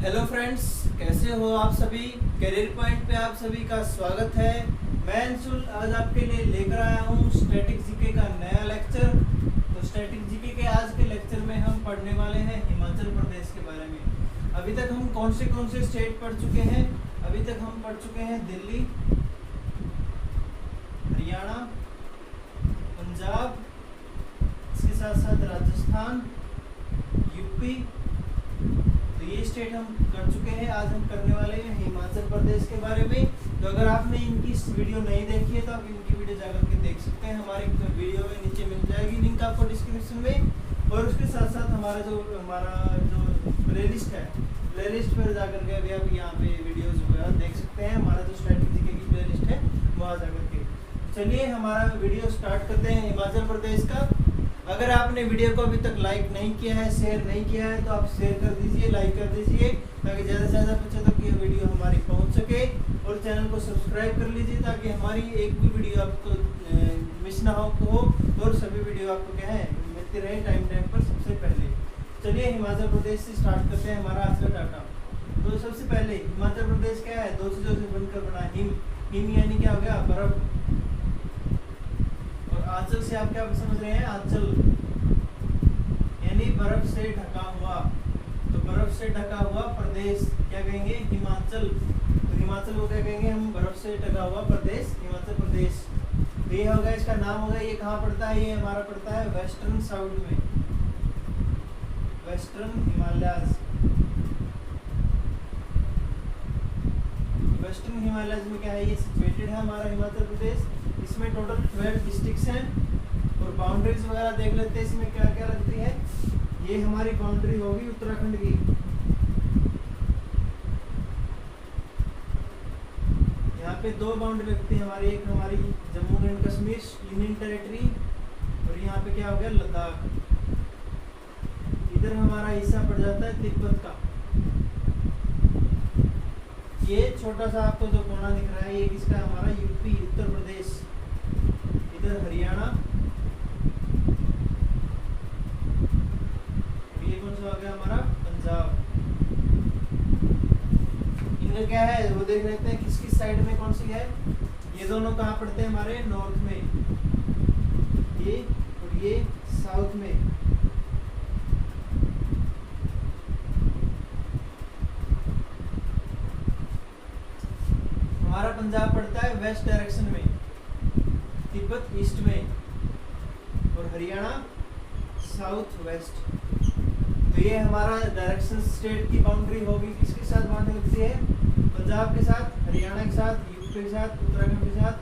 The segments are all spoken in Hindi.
हेलो फ्रेंड्स, कैसे हो आप सभी। करियर पॉइंट पे आप सभी का स्वागत है। मैं अंशुल आज आपके लिए लेकर आया हूँ स्टैटिक जीके का नया लेक्चर। तो स्टैटिक जीके के आज के लेक्चर में हम पढ़ने वाले हैं हिमाचल प्रदेश के बारे में। अभी तक हम कौन से स्टेट पढ़ चुके हैं। अभी तक हम पढ़ चुके हैं दिल्ली, हरियाणा, पंजाब, इसके साथ साथ राजस्थान, यूपी। तो ये स्टेट हम कर चुके हैं। आज हम करने वाले हैं हिमाचल प्रदेश के बारे में। तो अगर आपने इनकी वीडियो नहीं देखी है तो आप इनकी वीडियो जाकर के देख सकते हैं। हमारी वीडियो में नीचे मिल जाएगी लिंक आपको डिस्क्रिप्शन में। और उसके साथ साथ हमारा जो प्लेलिस्ट है, प्लेलिस्ट पर जाकर के अभी आप यहाँ पे वीडियोज वगैरह देख सकते हैं। हमारा जो स्टैटिक जीके की प्लेलिस्ट है वहाँ जाकर के। चलिए हमारा वीडियो स्टार्ट करते हैं हिमाचल प्रदेश का। अगर आपने वीडियो को अभी तक लाइक नहीं किया है, शेयर नहीं किया है, तो आप शेयर कर दीजिए, लाइक कर दीजिए, ताकि ज़्यादा से ज़्यादा बच्चों तक ये वीडियो हमारी पहुंच सके। और चैनल को सब्सक्राइब कर लीजिए ताकि हमारी एक भी वीडियो आपको मिस ना हो और सभी वीडियो आपको क्या है मिलती रहे टाइम पर सबसे पहले। चलिए हिमाचल प्रदेश से स्टार्ट करते हैं हमारा आज का डाटा। तो सबसे पहले हिमाचल प्रदेश क्या है, दो चीज़ों से बनकर बना। हिम यानी क्या हो गया, बर्फ। आंचल से आप क्या समझ रहे हैं, आंचल यानी बर्फ से ढका हुआ। तो बर्फ से ढका हुआ प्रदेश क्या कहेंगे, हिमाचल। तो हिमाचल को क्या कहेंगे हम, बर्फ से ढका हुआ प्रदेश, हिमाचल प्रदेश। तो ये होगा, इसका नाम होगा। ये कहाँ पड़ता है, ये हमारा पड़ता है वेस्टर्न साउथ में, वेस्टर्न हिमालयस। वेस्टर्न हिमालयस में क्या है, ये सिचुएटेड है हमारा हिमाचल प्रदेश। इसमें टोटल 12 डिस्ट्रिक्ट्स हैं। और बाउंड्रीज वगैरह देख लेते हैं इसमें क्या क्या लगती है। ये हमारी बाउंड्री होगी उत्तराखंड की। यहाँ पे दो बाउंड्री लगती है हमारी, एक हमारी Jammu and Kashmir union territory, और यहाँ पे क्या हो गया, लद्दाख। इधर हमारा हिस्सा पड़ जाता है तिब्बत का। ये छोटा सा आपको जो कोना दिख रहा है, ये किसका, हमारा यूपी, उत्तर प्रदेश। इधर हरियाणा, ये कौन सा आ गया हमारा, पंजाब। इनका क्या है वो देख लेते हैं, किस किस साइड में कौन सी है। ये दोनों कहाँ पड़ते हैं हमारे, नॉर्थ में, ये और ये साउथ में। हमारा पंजाब पड़ता है वेस्ट डायरेक्शन में, तिब्बत ईस्ट में, और हरियाणा साउथ वेस्ट। तो ये हमारा डायरेक्शन स्टेट की बाउंड्री होगी। किसके साथ बाउंड्री लगती है, पंजाब के साथ, हरियाणा के साथ, यूपी के साथ, उत्तराखंड के साथ,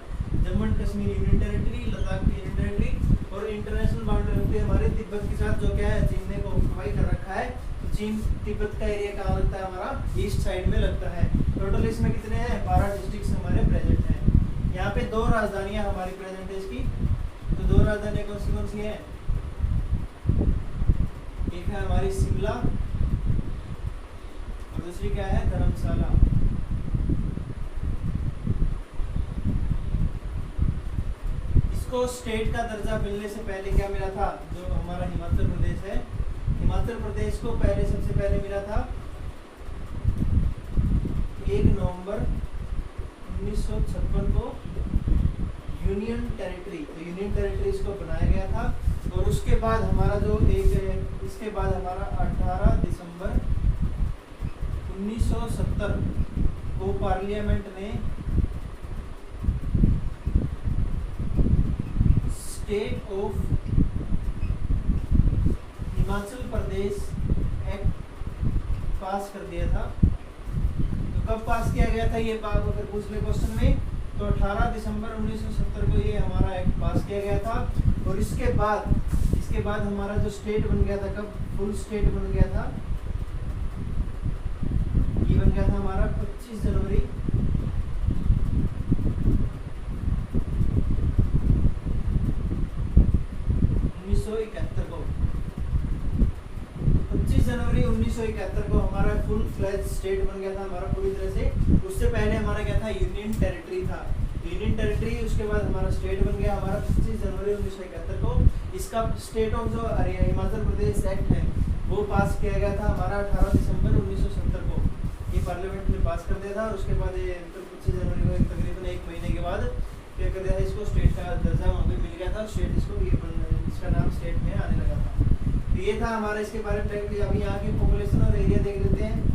Jammu and Kashmir union territory, Ladakh की यूनियन टेरिटरी। और इंटरनेशनल बाउंड्री लगती है हमारे तिब्बत के साथ, जो क्या है चीन ने ऑक्युपाई कर रखा है। तो चीन तिब्बत का एरिया कहाँ लगता है, हमारा ईस्ट साइड में लगता है। टोटल इसमें कितने हैं, 12 डिस्ट्रिक्ट हमारे प्रेजेंट हैं। यहाँ पे दो राजधानियां हमारी प्रेजेंट है इसकी। तो दो राजधानियां कौन सी हैं, एक है हमारी शिमला और दूसरी क्या है, धर्मशाला। इसको स्टेट का दर्जा मिलने से पहले क्या मिला था, जो हमारा हिमाचल प्रदेश है, हिमाचल प्रदेश को पहले सबसे पहले मिला था 1 नवंबर 1956 को यूनियन टेरिटरी। तो यूनियन टेरिटरी इसको बनाया गया था। और उसके बाद हमारा जो इसके बाद हमारा 18 दिसंबर 1970 को पार्लियामेंट ने state of Himachal Pradesh act पास कर दिया था। तो कब पास किया गया था ये बात अगर पूछ ले क्वेश्चन में, तो 18 दिसंबर 1970 को ये हमारा एक्ट पास किया गया था। और इसके बाद हमारा जो स्टेट बन गया था, कब फुल स्टेट बन गया था, ये बन गया था हमारा 25 जनवरी 1971 को। 25 जनवरी 1971 को हमारा फुल फ्लैज स्टेट बन गया था हमारा पूरी तरह से। उससे पहले हमारा क्या था, यूनियन टेरिटरी था। यूनियन टेरिटरी, उसके बाद हमारा स्टेट बन गया हमारा 25 जनवरी 1971 को। इसका स्टेट ऑफ जो हिमाचल प्रदेश एक्ट है वो पास किया गया था हमारा 18 दिसंबर 1970 को। दिया था और उसके बाद ये 25 जनवरी को तकरीबन 1 महीने के बाद क्या कर दिया था, इसको स्टेट का दर्जा वहाँ पे मिल गया था, स्टेट इसको इसका नाम स्टेट में आने लगा था। तो ये था हमारा इसके बारे में फैक्ट। अभी यहाँ की पॉपुलेशन और एरिया देख लेते हैं।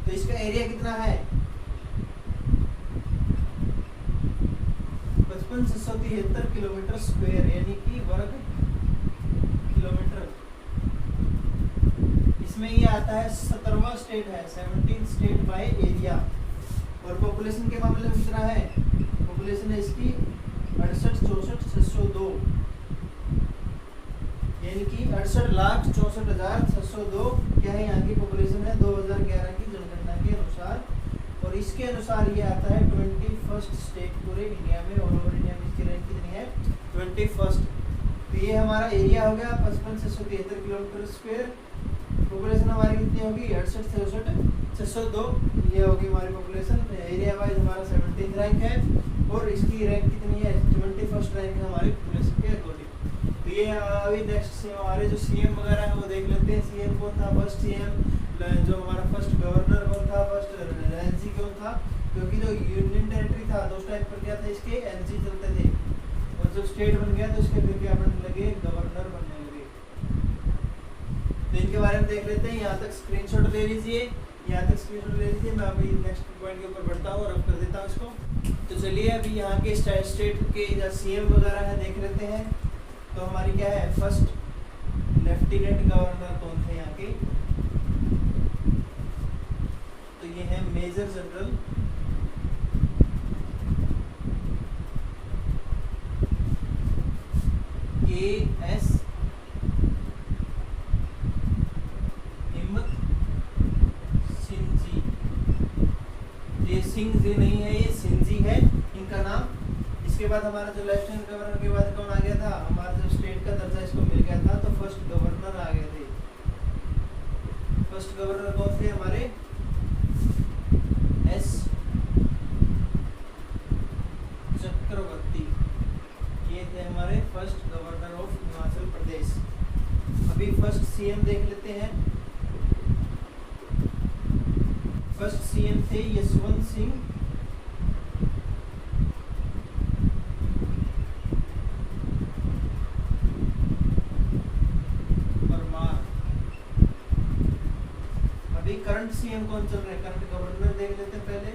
तो इसका एरिया कितना है, 55,673 किलोमीटर स्क्वायर, यानी कि वर्ग किलोमीटर। इसमें ये आता है 17वां स्टेट है, 17 स्टेट बाय एरिया। और पॉपुलेशन के मामले में कितना है, पॉपुलेशन है इसकी 68,64,602, यानी कि 68,64,602 क्या है यहाँ की पॉपुलेशन है 2011 की जनगणना के अनुसार। और इसके अनुसार ये आता है 21st स्टेट पूरे इंडिया में, ऑल ओवर इंडिया में इसकी रैंक कितनी है 21st। तो ये हमारा एरिया हो गया 55,673 किलोमीटर स्क्वायर। पॉपुलेशन हमारी कितनी होगी 68,64,602, ये होगी हमारी पॉपुलेशन। एरिया वाइज हमारा 17th रैंक है और इसकी रैंक कितनी है 21st रैंक है हमारी पॉपुलेशन के अकॉर्डिंग। तो ये अभी नेक्स्ट हमारे जो सीएम वगैरह है वो देख लेते हैं। सीएम कौन था, फर्स्ट सीएम जो हमारा फर्स्ट गवर्नर कौन था, फर्स्ट एनजी कौन था, क्योंकि जो यूनियन टेरिटरी था तो उस टाइम पर क्या था इसके एनजी चलते थे, और जब स्टेट बन गया तो इसके फिर क्या बनने लगे, गवर्नर बनने लगे। तो इनके बारे में देख लेते हैं। यहाँ तक स्क्रीनशॉट ले लीजिए, यहाँ तक स्क्रीनशॉट ले लीजिए। मैं अभी नेक्स्ट पॉइंट के ऊपर बढ़ता हूँ और अब कर देता हूँ इसको। तो चलिए अभी यहाँ के स्टेट के जो सीएम वगैरह है देख लेते हैं। तो हमारी क्या है, फर्स्ट लेफ्टिनेंट गवर्नर कौन थे यहाँ के, तो ये है मेजर जनरल के.एस. हिम्मत सिंह जी। ये सिंह जी नहीं है, ये सिंह जी है इनका नाम। इसके बाद हमारा जो लेफ्टिनेंट गवर्नर के बाद कौन आ गया था, हमारा जो स्टेट का दर्जा इसको मिल गया था, तो फर्स्ट गवर्नर आ गए थे। फर्स्ट गवर्नर कौन थे हमारे, एस चक्रवर्ती, ये थे हमारे first governor of Himachal Pradesh. अभी फर्स्ट सीएम देख लेते हैं। फर्स्ट सीएम थे यशवंत सिंह परमार। अभी करंट सीएम कौन चल रहे हैं, करंट गवर्नर देख लेते हैं पहले।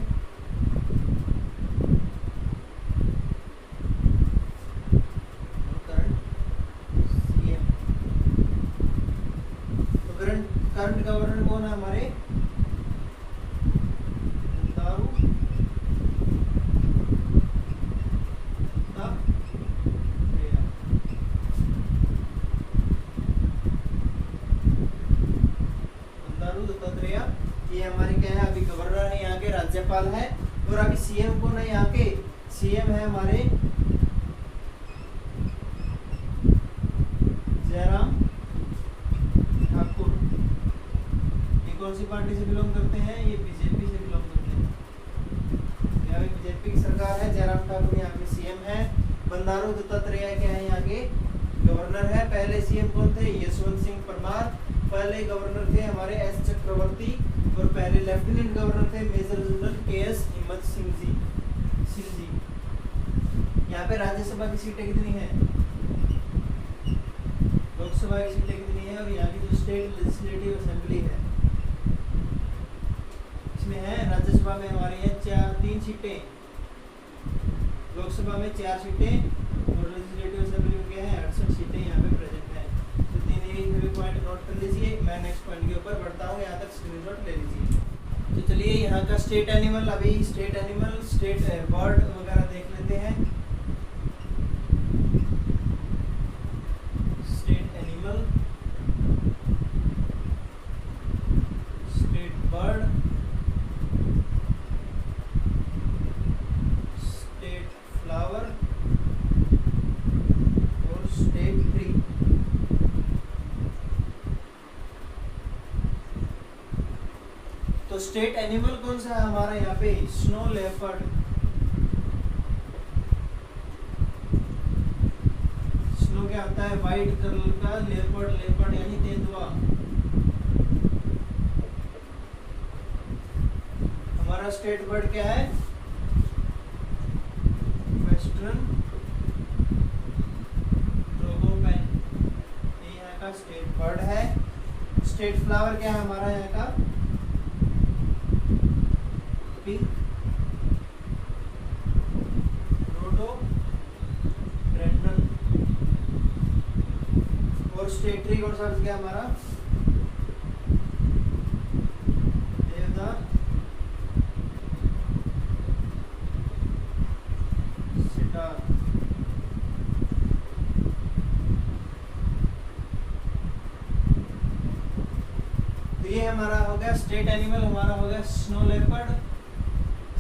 करंट गवर्नर कौन है हमारे, बंदारू दत्तात्रेय। ये हमारे क्या है, अभी गवर्नर है यहाँ के, राज्यपाल है। और अभी सीएम कौन है यहाँ के, सीएम है हमारे जयराम ठाकुर। ये कौन सी पार्टी से बिलोंग करते हैं, ये बीजेपी से बिलोंग करते हैं। यहाँ पे बीजेपी की सरकार है, जयराम ठाकुर यहाँ पे सीएम है। बंदारू दत्तात्रेय क्या है यहाँ के गवर्नर है। पहले सीएम कौन थे, यशवंत सिंह परमार। पहले गवर्नर थे हमारे एस चक्रवर्ती और पहले लेफ्टिनेंट गवर्नर थे मेजर जनरल के.एस. हिम्मत सिंह जी। यहाँ पे राज्यसभा की सीटें कितनी हैं, लोकसभा की सीटें कितनी है, और यहाँ की जो स्टेट लेजिस्लेटिव असेंबली है इसमें है, राज्यसभा में हमारी है 3 सीटें, लोकसभा में 4 सीटें और लेजिस्लेटिव असेंबली में क्या है 68 सीटें यहाँ पे प्रेजेंट है। तो 3 पॉइंट नोट कर लीजिए। मैं नेक्स्ट पॉइंट के ऊपर बढ़ता हूँ, यहाँ तक स्क्रीनशॉट ले लीजिए। तो चलिए यहाँ का स्टेट एनिमल, अभी स्टेट एनिमल, स्टेट बर्ड वगैरह देख लेते हैं। State animal, state bird, state flower और स्टेट ट्री। तो स्टेट एनिमल कौन सा है हमारा यहाँ पे, स्नो लेपर्ड। स्नो क्या होता है? वाइट कलर का लेपर्ड, लेपर्ड यानी तेंदुआ। हमारा स्टेट बर्ड क्या है? वेस्टर्न ट्रोगोपैन, ये यहाँ का स्टेट बर्ड है। स्टेट फ्लावर क्या है हमारा यहाँ का? Pink rhododendron. और स्टेट ट्री कौन सा क्या हमारा? देवदार, सितार। तो ये हमारा हो गया स्टेट एनिमल, हमारा हो गया स्नो लेपर्ड।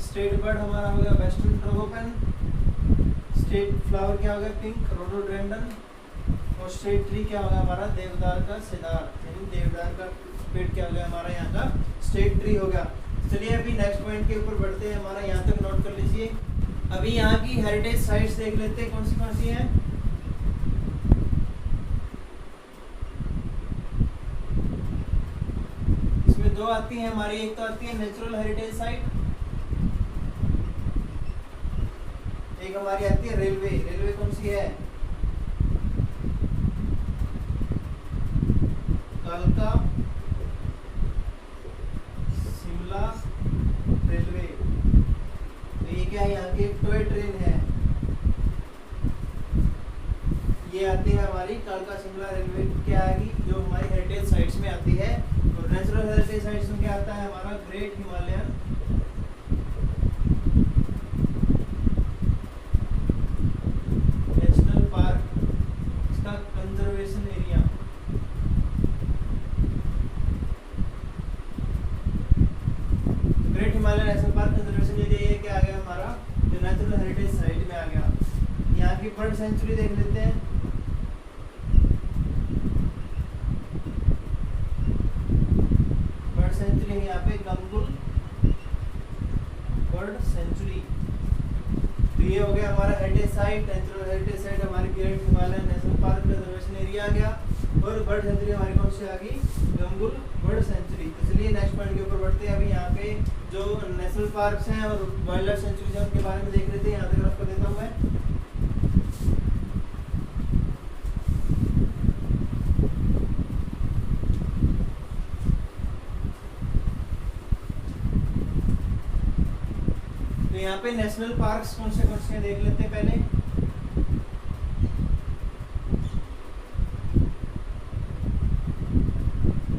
स्टेट बर्ड हमारा हो गया वेस्टर्न ट्रोगोपैन। स्टेट फ्लावर क्या हो गया? Pink rhododendron. और स्टेट ट्री क्या होगा हमारा? देवदार का सितार, यानी देवदार का पेड़ क्या हो गया हमारा यहाँ का? स्टेट ट्री हो गया। चलिए अभी नेक्स्ट पॉइंट के ऊपर बढ़ते हैं, हमारा यहाँ तक नोट कर लीजिए। अभी यहाँ की हेरिटेज साइट्स देख लेते हैं कौन सी हैं। इसमें दो आती हैं हमारी, एक तो आती है नेचुरल हेरिटेज साइट, एक हमारी आती है रेलवे। रेलवे कौन सी है? कालका शिमला रेलवे। तो ये क्या है? यहाँ की एक टॉय ट्रेन है, ये आती है हमारी कालका शिमला रेलवे क्या आएगी? जो हमारी हेरिटेज साइट्स में आती है। और नेचुरल हेरिटेज साइट्स में क्या आता है हमारा? ग्रेट हिमालयन नेशनल पार्क, इसका conservation area. Great Himalayan national park conservation area, ये क्या आ गया हमारा? जो नेचुरल हेरिटेज साइट में आ गया। यहाँ की बर्ड सेंचुरी देख लेते हैं। बर्ड सेंचुरी है यहाँ पे गंगुल बर्ड सेंचुरी। तो ये हो गया हमारा heritage site, natural heritage site हमारी great Himalayan national park conservation area आ गया। और बर्ड सेंचुरी हमारी कौन सी आ गई? Gangul bird sanctuary. तो चलिए नेक्स्ट पॉइंट के ऊपर बढ़ते हैं। अभी यहाँ पे जो नेशनल पार्क्स हैं और वाइल्ड लाइफ सेंचुरीज हैं उनके बारे में देख लेते हैं। यहाँ तक रफ कर देता हूँ मैं। तो यहाँ पे नेशनल पार्क्स कौन से देख लेते हैं पहले।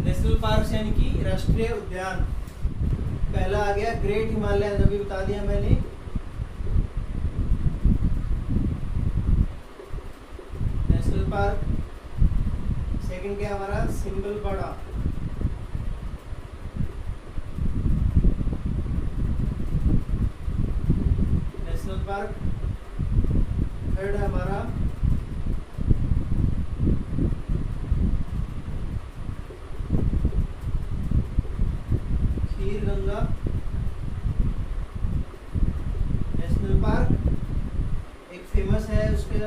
नेशनल पार्क्स यानी कि राष्ट्रीय उद्यान। पहला आ गया ग्रेट हिमालयन, अभी बता दिया मैंने। National park. सेकंड क्या हमारा? सिंबलपाड़ा। National park. थर्ड है हमारा खीर गंगा नेशनल पार्क। एक फेमस है उसके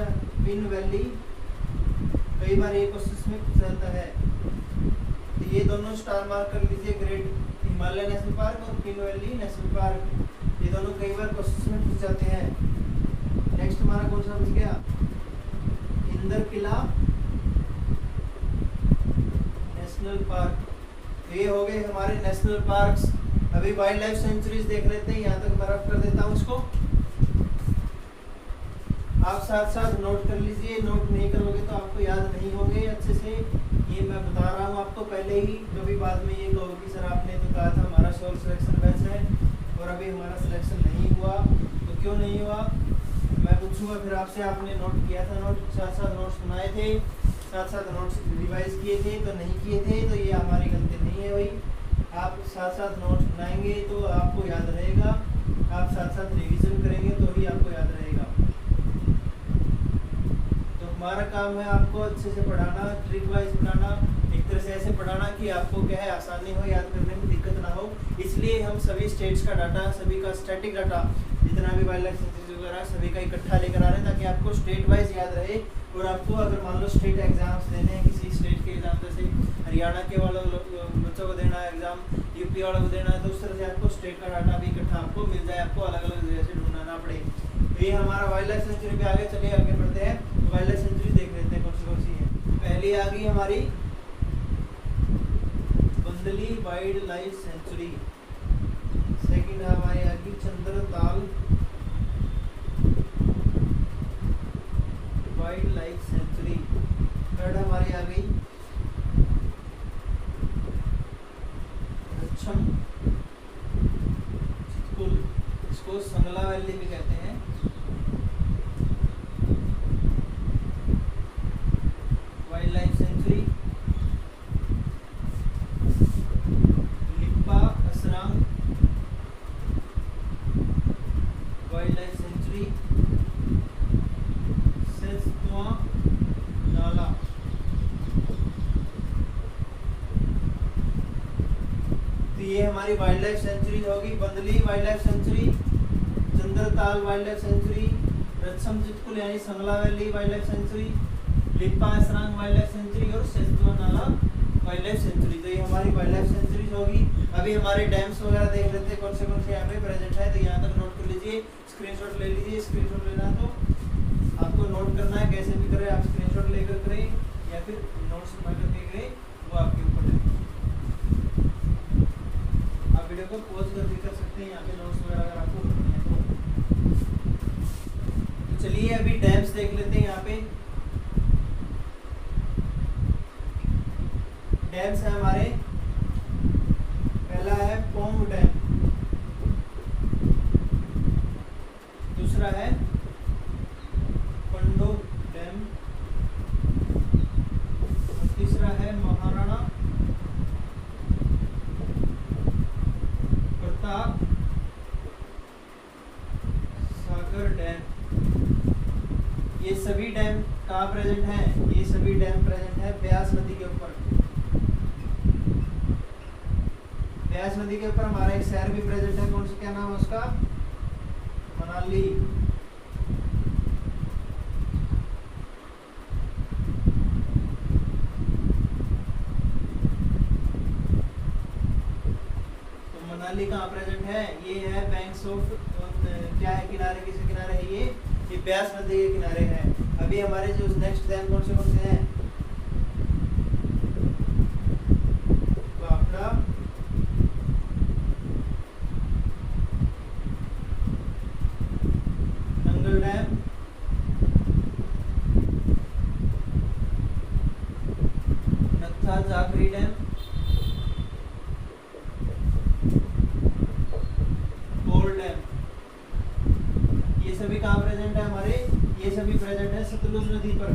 पिन वैली, कई बार ये क्वेश्चन में पूछा जाता है। तो ये दोनों स्टार मार्क कर लीजिए, ग्रेट हिमालय नेशनल पार्क और पिन वैली नेशनल पार्क। ये दोनों कई बार क्वेश्चन में पूछ जाते हैं। नेक्स्ट हमारा कौन सा बच गया? इंदर किला नेशनल पार्क। तो ये हो गए हमारे नेशनल पार्क्स। अभी वाइल्ड लाइफ सेंचुरीज देख लेते हैं। यहाँ तक बर्फ कर देता हूँ उसको, आप साथ साथ नोट कर लीजिए। नोट नहीं करोगे तो आपको याद नहीं होंगे अच्छे से, ये मैं बता रहा हूँ आपको पहले ही। कभी बाद में ये कहोगे कि सर आपने तो कहा था हमारा शोर सिलेक्शन बैच है और अभी हमारा सिलेक्शन नहीं हुआ, तो क्यों नहीं हुआ मैं पूछूंगा फिर आपसे। आपने नोट किया था, नोट साथ साथ नोट्स बनाए थे, साथ साथ नोट्स रिवाइज किए थे, तो नहीं किए थे तो ये हमारी गलती नहीं है भाई। आप साथ साथ नोट्स बनाएंगे तो आपको याद रहेगा, आप साथ साथ रिवीजन करेंगे तो ही आपको याद रहेगा। तो हमारा काम है आपको अच्छे से पढ़ाना, ट्रिक वाइज पढ़ाना, एक तरह से ऐसे पढ़ाना कि आपको क्या है आसानी हो, याद करने में दिक्कत ना हो। इसलिए हम सभी स्टेट्स का डाटा, सभी का स्टैटिक डाटा जितना भी वाइल्ड लाइफ सेंचुरीज वगैरह सभी का इकट्ठा लेकर आ रहे हैं ताकि आपको स्टेट वाइज याद रहे और आपको अगर मान लो स्टेट एग्जाम्स देने हैं, किसी स्टेट के एग्जाम जैसे हरियाणा के वालों बच्चों को देना है एग्जाम, यूपी वालों को देना है, तो उस तरह से आपको स्टेट का डाटा भी इकट्ठा आपको मिल जाए, आपको अलग अलग जगह से ढूंढना पड़े। तो ये हमारा वाइल्ड लाइफ सेंचुरी पे आगे चलिए आगे बढ़ते हैं। तो वाइल्ड लाइफ सेंचुरी देख लेते हैं कौन सी है। पहली आ गई हमारी बंदली वाइल्ड लाइफ सेंचुरी, सेकंड हमारी आ गई Chandratal wildlife century, third हमारी आ गई रक्षम चितकुल, इसको संगला वैली भी कहते हैं, wildlife sanctuary. Lippa Asrang wildlife sanctuary, Seswa Nala. तो ये हमारी वाइल्ड लाइफ सेंचुरी होगी, Bandli wildlife sanctuary, Chandratal wildlife sanctuary, Rakchham Chitkul यानी Sangla valley wildlife sanctuary, Lippa Asrang wildlife sanctuary और सेस्वा नाला वाइल्ड लाइफ सेंचुरी। तो ये हमारी वाइल्ड लाइफ सेंचुरीज होगी। अभी हमारे डैम्स वगैरह देख लेते हैं कौन से यहाँ पे प्रेजेंट है। तो यहाँ तक नोट कर लीजिए, स्क्रीनशॉट ले लीजिए। स्क्रीनशॉट लेना तो आपको नोट करना है, कैसे भी करें आप, स्क्रीनशॉट लेकर करें या फिर नोट्स बना करके करें, वो आपके ऊपर है। आप वीडियो को पॉज कर भी कर सकते हैं यहाँ पे नोट्स वगैरह अगर आपको करनी है तो। चलिए अभी डैम्स देख लेते हैं। यहाँ पे डैम्स है हमारे, पहला है पोंग डैम, दूसरा है पंडो डैम, और तीसरा है महाराणा प्रताप सागर डैम। ये सभी डैम कहाँ प्रेजेंट हैं? ये सभी डैम प्रेजेंट है ब्यास नदी के ऊपर। ब्यास नदी के ऊपर हमारा एक शहर भी प्रेजेंट है, कौन सा, क्या नाम है उसका? मनाली। तो मनाली कहाँ प्रेजेंट है? ये है बैंक्स ऑफ, क्या है, किनारे, किसी किनारे है ये ब्यास नदी के किनारे है। अभी हमारे जो नेक्स्ट डैम कौन से हैं? भाखड़ा, नंगल डैम, नत्था जाखरी डैम, कोल डैम। ये सभी कहाँ प्रेजेंट है हमारे? ये सभी प्रेजेंट है सतलुज नदी पर।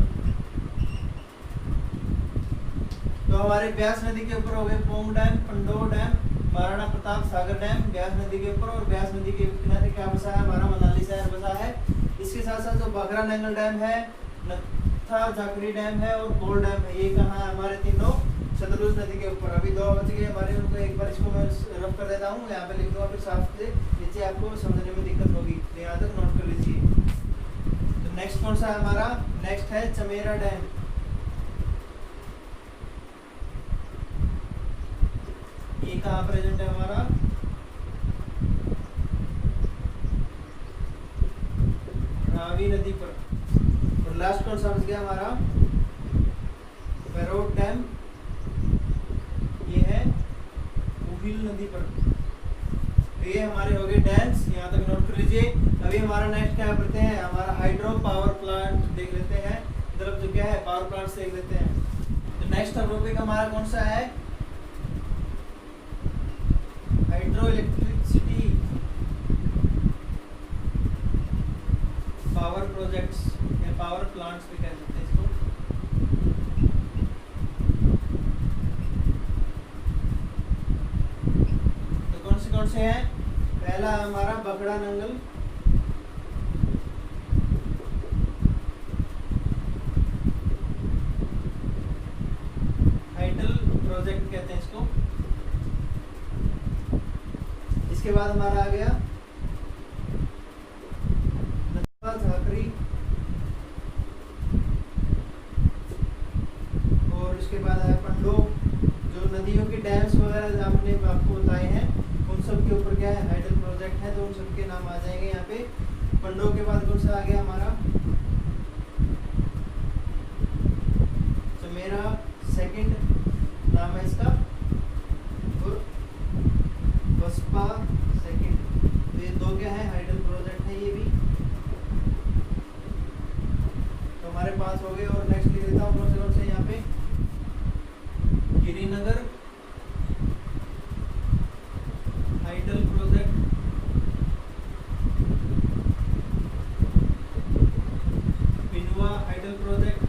तो हमारे ब्यास नदी के ऊपर हो गए पोंग डैम, पंडो डैम, महाराणा प्रताप सागर डैम ब्यास नदी के ऊपर, और ब्यास नदी के किनारे क्या बसा है? हमारा मनाली शहर बसा है। इसके साथ साथ जो भाखड़ा नंगल डैम है, नत्था जाखरी डैम है और कोल डैम है, ये कहाँ है? हमारे तीनों सतलुज नदी के ऊपर। अभी दो बच गए हमारे, उनको एक बार इसको मैं रफ कर देता हूँ, यहाँ पे लिख दूंगा, फिर साफ से नीचे आपको समझने में दिक्कत होगी, तो यहाँ तक नोट कर लीजिए। तो नेक्स्ट कौन सा है हमारा? नेक्स्ट है चमेरा डैम। ये कहाँ प्रेजेंट है हमारा? रावी नदी पर। और लास्ट कौन सा बच गया हमारा? बैरोट डैम, ये है उहिल नदी पर। तो ये हमारे हो गए डैम्स, यहाँ तक नोट कर लीजिए। अभी हमारा नेक्स्ट क्या करते हैं? हमारा हाइड्रो पावर प्लांट देख लेते हैं, मतलब जो क्या है पावर प्लांट देख लेते हैं। तो नेक्स्ट टॉपिक हमारा कौन सा है? हाइड्रो इलेक्ट्रिसिटी पावर प्रोजेक्ट्स या पावर प्लांट्स भी कह सकते हैं इसको। तो कौन से हैं? पहला हमारा भाखड़ा नंगल, हाइडल प्रोजेक्ट कहते हैं इसको। इसके बाद हमारा आ गया नत्था जाखरी डैम्स वगैरह आपने आपको बताए हैं उन सब के ऊपर क्या है हाइडल प्रोजेक्ट है, तो उन सब के नाम आ जाएंगे यहाँ पे। पंडो के बाद कौन सा आ गया हमारा चमेरा, सेकंड नाम है इसका, और बसपा सेकंड। तो ये दो क्या है हाइडल प्रोजेक्ट है ये भी, तो हमारे पास हो गए। और नेक्स्ट लिख देता हूँ कौन से यहाँ पे Girinagar hydel project, Binwa hydel project,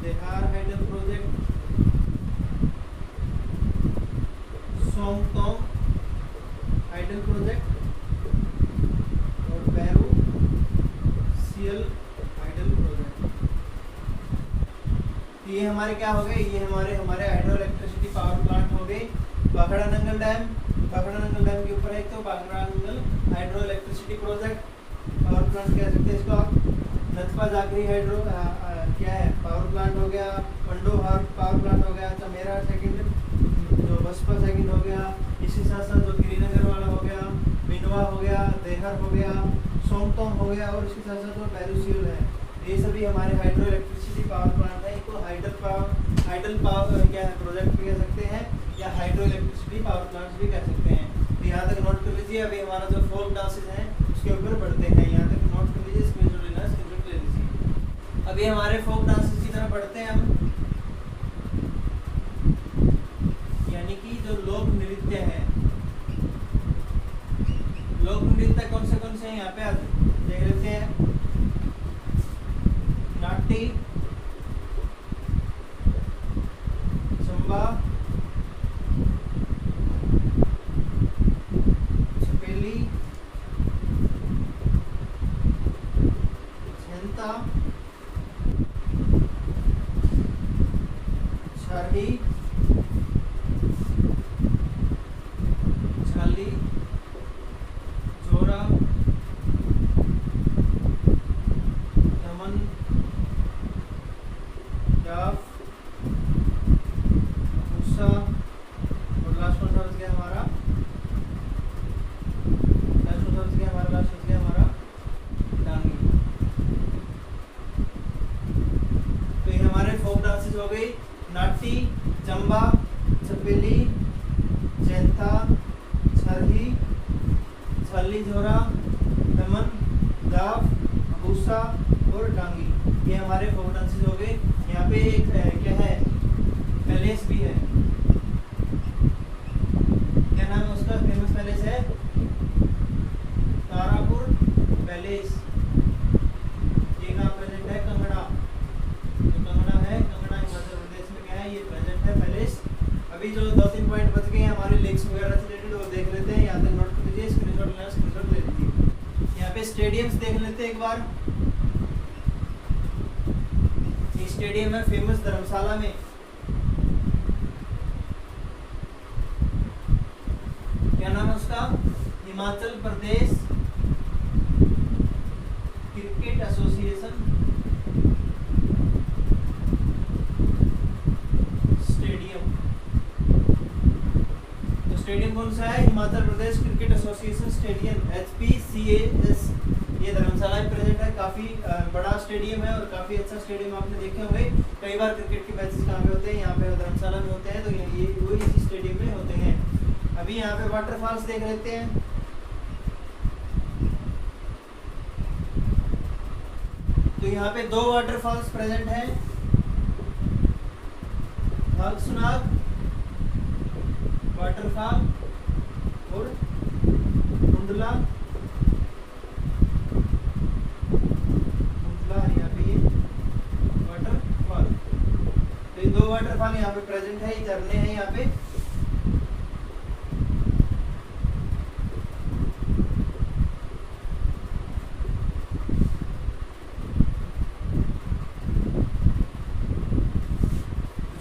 Dehar hydel project, Shongtong hydel project, और बैरू सियल हाइडल प्रोजेक्ट। ये हमारे क्या हो गए, ये हमारे हाइड्रो इलेक्ट्रिसिटी पावर प्लांट हो गए। बाखड़ा नंगल डैम, बाखड़ा नंगल डैम के ऊपर है तो बाखड़ा Nangal hydro electricity project power plant कह सकते हैं इसको आप। नथपा जाखरी हाइड्रो क्या है पावर प्लांट हो गया, पंडो पावर प्लांट हो गया, चमेरा सेकंड, जो बसपा सेकंड हो गया। इसी साथ साथ जो गिरिनगर वाला हो गया, बिनवा हो गया, देहर हो गया, सोंगटोंग हो गया, और इसके साथ साथ जो बैरूसियल है, ये सभी हमारे हाइड्रो इलेक्ट्रिसिटी पावर प्लांट है। इनको हाइडल पावर क्या है प्रोजेक्ट भी कह सकते हैं, या हाइड्रो इलेक्ट्रिसिटी पावर प्लांट्स भी कह सकते हैं। तो यहाँ तक नोट कर लीजिए। अभी हमारा जो फोक डांसेस हैं उसके ऊपर बढ़ते हैं, यहाँ तक नोट कर लीजिए, स्क्रीनशॉट लेना, स्क्रीनशॉट ले लीजिए। अभी हमारे फोक डांसेस की तरफ बढ़ते हैं हम, यानी कि जो लोक नृत्य है। लोक नृत्य कौन से हैं यहाँ पे आज देख लेते हैं। नाट्य, चंबा, छपेली, झंता, छाही, झाली, जोरा, दमन, जाफ, गुस्सा, और लास्ट वन बच गया हमारा, लास्ट बच गया हमारा डांगी। तो ये हमारे फोक डांसेस हो गई। नाटी, चंबा, छपेली, जैंथा, छरही, छली झोरा, दमन, जाफ, गुस्सा और डांगी, ये हमारे फोक डांसेस हो गए। यहाँ पे एक क्या है पैलेस भी है, क्या नाम है उसका, फेमस पैलेस है तारापुर पैलेस। ये कहाँ प्रेजेंट है, कंगड़ा, जो कंगड़ा है, कंगड़ा हिमाचल प्रदेश में क्या है, ये प्रेजेंट है पैलेस। अभी जो 2-3 पॉइंट बच गए हैं हमारे लेक्स वगैरह से रिलेटेड, वो देख लेते हैं। यहाँ तक नोट कर लीजिए, स्क्रीनशॉट लेना, स्क्रीनशॉट ले लीजिए। यहाँ पे स्टेडियम्स देख लेते हैं एक बार। ये स्टेडियम है फेमस धर्मशाला में, क्या नाम है उसका, Himachal Pradesh cricket association stadium. तो स्टेडियम कौन सा है, Himachal Pradesh cricket association stadium, HPCAS। ये धर्मशाला में प्रेजेंट है। काफी बड़ा स्टेडियम है और काफी अच्छा स्टेडियम आपने देखे होंगे। कई बार क्रिकेट के मैचेस कहाँ पे होते हैं, यहाँ पे धर्मशाला में होते हैं, तो ये वो इसी स्टेडियम में होते हैं। अभी यहाँ पे वाटरफॉल्स देख लेते हैं। तो यहाँ पे 2 वाटरफॉल्स प्रेजेंट हैं, बागसुनाग वाटरफॉल और कुंडला, यहाँ पे ये वाटरफॉल। तो ये 2 वाटरफॉल यहाँ पे प्रेजेंट है, ये झरने हैं यहाँ पे।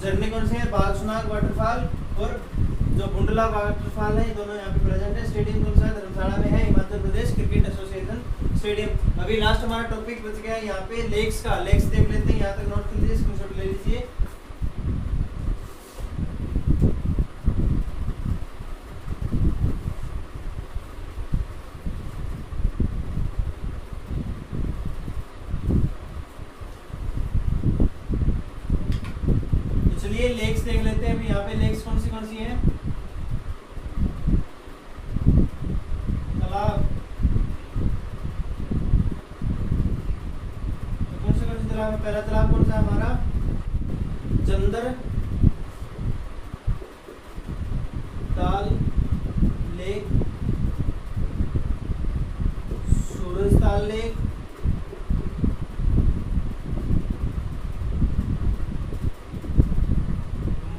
झरने कौन से हैं, बागसुनाग वाटरफॉल और जो बुंडला वाटरफॉल है, ये दोनों यहाँ पे प्रेजेंट है। स्टेडियम कौन सा है, धर्मशाला में है, Himachal Pradesh cricket association stadium. अभी लास्ट हमारा टॉपिक बच गया है यहाँ पे लेक्स का। लेक्स देख लेते हैं, यहाँ तक नोट कर लीजिए, स्क्रीनशॉट ले लीजिए। चलिए लेक्स देख लेते हैं। अभी यहाँ पे लेक्स कौन सी है? तालाब। तो कौन सी तालाब है? पहला तालाब कौन सा है हमारा? चंदर ताल लेक, सूरज ताल lake,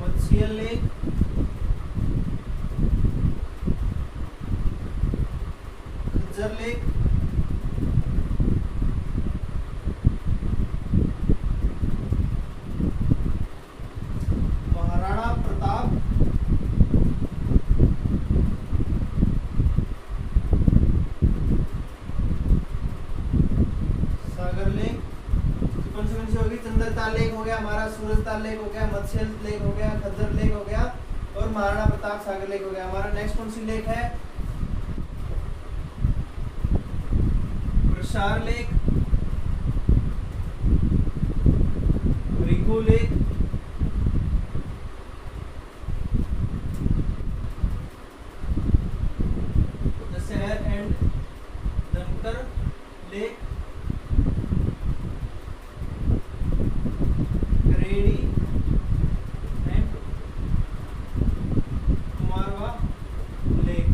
Matsya lake, Khajjiar lake, Maharana Pratap, Sagar lake. कौन सी होगी? चंद्रताल लेक हो गया हमारा, सूरज ताल लेक हो गया, मत्स्य लेक हो गया, खज्जर लेक हो गया और महाराणा प्रताप सागर लेक हो गया। हमारा नेक्स्ट कौन सी लेक है? प्रसार lake, Rigu lake, Dashair and Dhankar lake, Kareri and Kumarwah lake.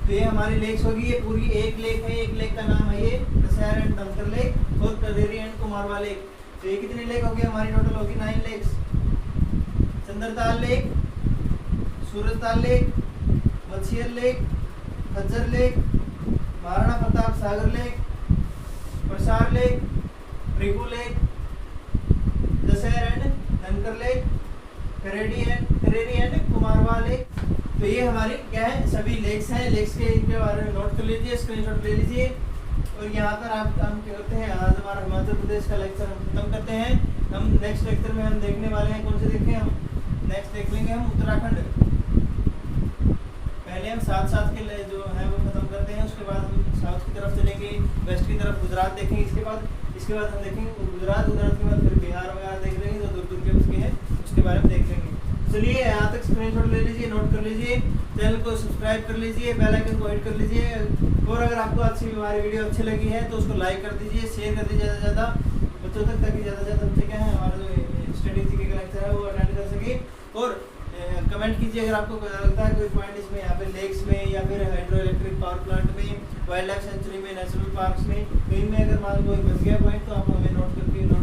तो ये हमारी लेक्स होगी। ये पूरी एक लेक है, एक लेक का नाम है ये दशहर एंड धनकर लेक और करेड़ी एंड कुमारवा लेक। तो ये कितनी लेक होगी? हमारी टोटल होगी 9 lakes. Chandratal lake, Surajtal lake, Matsya lake, Khajjiar lake, Maharana Pratap Sagar lake, Prashar lake, Rigu lake, Dashair and Dhankar lake, Kareri and Kumarwah lake. तो ये हमारी क्या है? सभी लेक्स हैं। लेक्स के इनके बारे में नोट कर लीजिए, स्क्रीनशॉट ले लीजिए। और यहाँ पर हम क्या करते हैं, आज हमारा हिमाचल प्रदेश का लेक्चर हम खत्म करते हैं। हम नेक्स्ट लेक्चर में हम देखने वाले हैं कौन से देखें हम नेक्स्ट देख लेंगे हम उत्तराखंड। पहले हम साथ के जो है वो खत्म करते हैं, उसके बाद हम साउथ की तरफ चलेंगे, वेस्ट की तरफ गुजरात देखेंगे। इसके बाद हम देखेंगे गुजरात के बाद फिर बिहार वगैरह देख लेंगे जो दूर के उसके हैं, उसके बारे में देख लेंगे। चलिए यहाँ तक स्क्रीनशॉट ले लीजिए, नोट कर लीजिए, चैनल को सब्सक्राइब कर लीजिए, बेल आइकन को हिट कर लीजिए। और अगर आपको अच्छी हमारी वीडियो अच्छी लगी है तो उसको लाइक कर दीजिए, शेयर कर दीजिए ज़्यादा से ज़्यादा बच्चों तक, ताकि ज़्यादा से ज़्यादा बच्चे क्या है हमारा जो स्टडी जी का लेक्चर है वो अटेंड कर सके। और कमेंट कीजिए अगर आपको लगता है कोई पॉइंट इसमें यहाँ पे लेक्स में या फिर हाइड्रो इलेक्ट्रिक पावर प्लांट में, वाइल्ड लाइफ सेंचुरी में, नेशनल पार्क्स में, तो इनमें अगर मान लो बच गया पॉइंट तो आप हमें नोट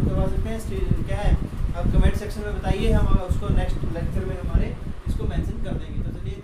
करवा सकते हैं। क्या है आप कमेंट सेक्शन में बताइए, हम उसको नेक्स्ट लेक्चर में हमारे इसको मेंशन कर देंगे। तो चलिए।